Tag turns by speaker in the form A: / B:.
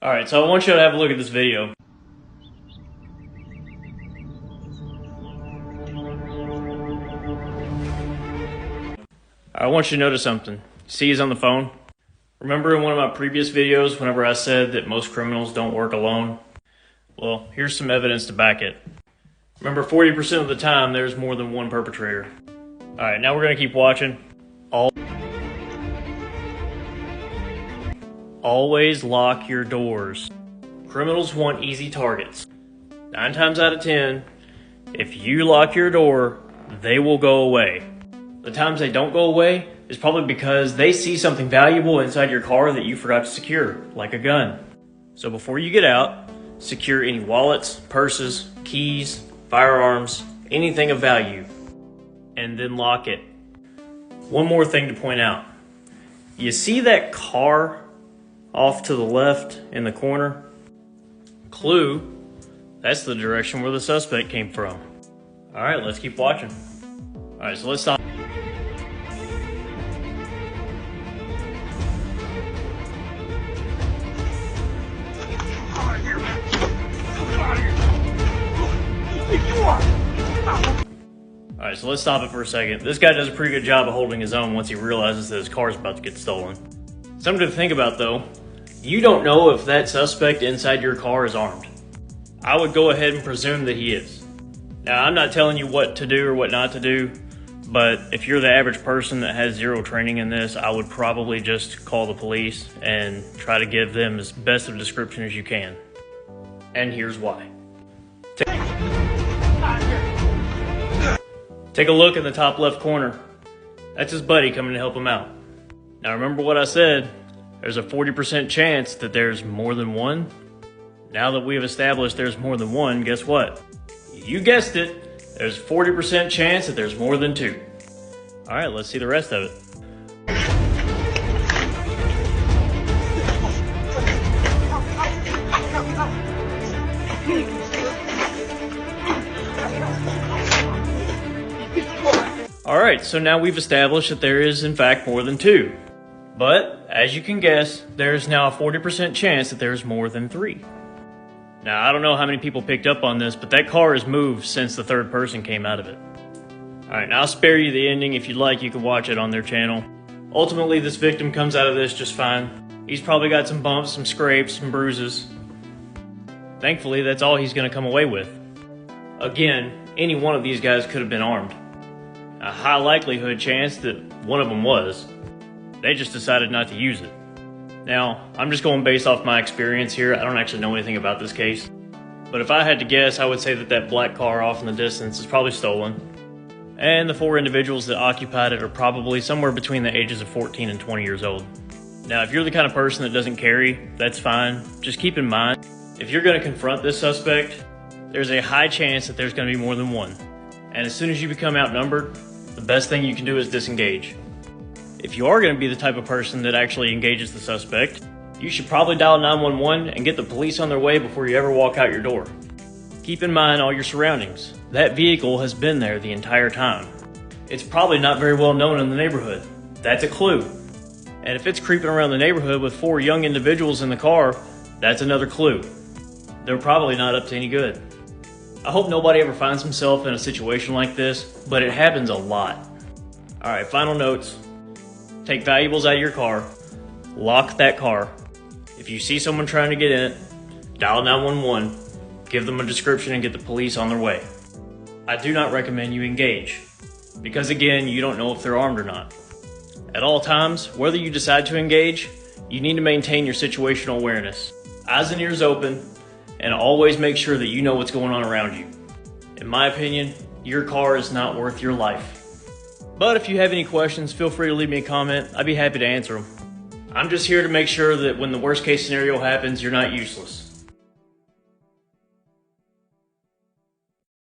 A: Alright, so I want you to have a look at this video. I want you to notice something. See, he's on the phone. Remember in one of my previous videos whenever I said that most criminals don't work alone? Well, here's some evidence to back it. Remember, 40% of the time there's more than one perpetrator. Alright, now we're going to keep watching. Always lock your doors. Criminals want easy targets. 9 times out of 10, if you lock your door, they will go away. The times they don't go away is probably because they see something valuable inside your car that you forgot to secure, like a gun. So before you get out, secure any wallets, purses, keys, firearms, anything of value, and then lock it. One more thing to point out. You see that car off to the left in the corner? Clue, that's the direction where the suspect came from. Alright, let's keep watching. Alright, so let's stop. Alright, so let's stop it for a second. This guy does a pretty good job of holding his own once he realizes that his car is about to get stolen. Something to think about though, you don't know if that suspect inside your car is armed. I would go ahead and presume that he is. Now, I'm not telling you what to do or what not to do, but if you're the average person that has zero training in this, I would probably just call the police and try to give them as best of a description as you can. And here's why. Take a look in the top left corner. That's his buddy coming to help him out. Now remember what I said, there's a 40% chance that there's more than one. Now that we've established there's more than one, guess what? You guessed it, there's a 40% chance that there's more than two. Alright, let's see the rest of it. Alright, so now we've established that there is in fact more than two. But, as you can guess, there's now a 40% chance that there's more than three. Now, I don't know how many people picked up on this, but that car has moved since the third person came out of it. Alright, now I'll spare you the ending. If you'd like, you can watch it on their channel. Ultimately, this victim comes out of this just fine. He's probably got some bumps, some scrapes, some bruises. Thankfully, that's all he's going to come away with. Again, any one of these guys could have been armed. A high likelihood chance that one of them was. They just decided not to use it. Now, I'm just going based off my experience here. I don't actually know anything about this case. But if I had to guess, I would say that that black car off in the distance is probably stolen. And the 4 individuals that occupied it are probably somewhere between the ages of 14 and 20 years old. Now, if you're the kind of person that doesn't carry, that's fine. Just keep in mind, if you're going to confront this suspect, there's a high chance that there's going to be more than one. And as soon as you become outnumbered, the best thing you can do is disengage. If you are going to be the type of person that actually engages the suspect, you should probably dial 911 and get the police on their way before you ever walk out your door. Keep in mind all your surroundings. That vehicle has been there the entire time. It's probably not very well known in the neighborhood. That's a clue. And if it's creeping around the neighborhood with 4 young individuals in the car, that's another clue. They're probably not up to any good. I hope nobody ever finds himself in a situation like this, but it happens a lot. Alright, final notes. Take valuables out of your car. Lock that car. If you see someone trying to get in it, dial 911. Give them a description and get the police on their way. I do not recommend you engage, because again, you don't know if they're armed or not. At all times, whether you decide to engage, you need to maintain your situational awareness. Eyes and ears open, and always make sure that you know what's going on around you. In my opinion, your car is not worth your life. But if you have any questions, feel free to leave me a comment. I'd be happy to answer them. I'm just here to make sure that when the worst case scenario happens, you're not useless.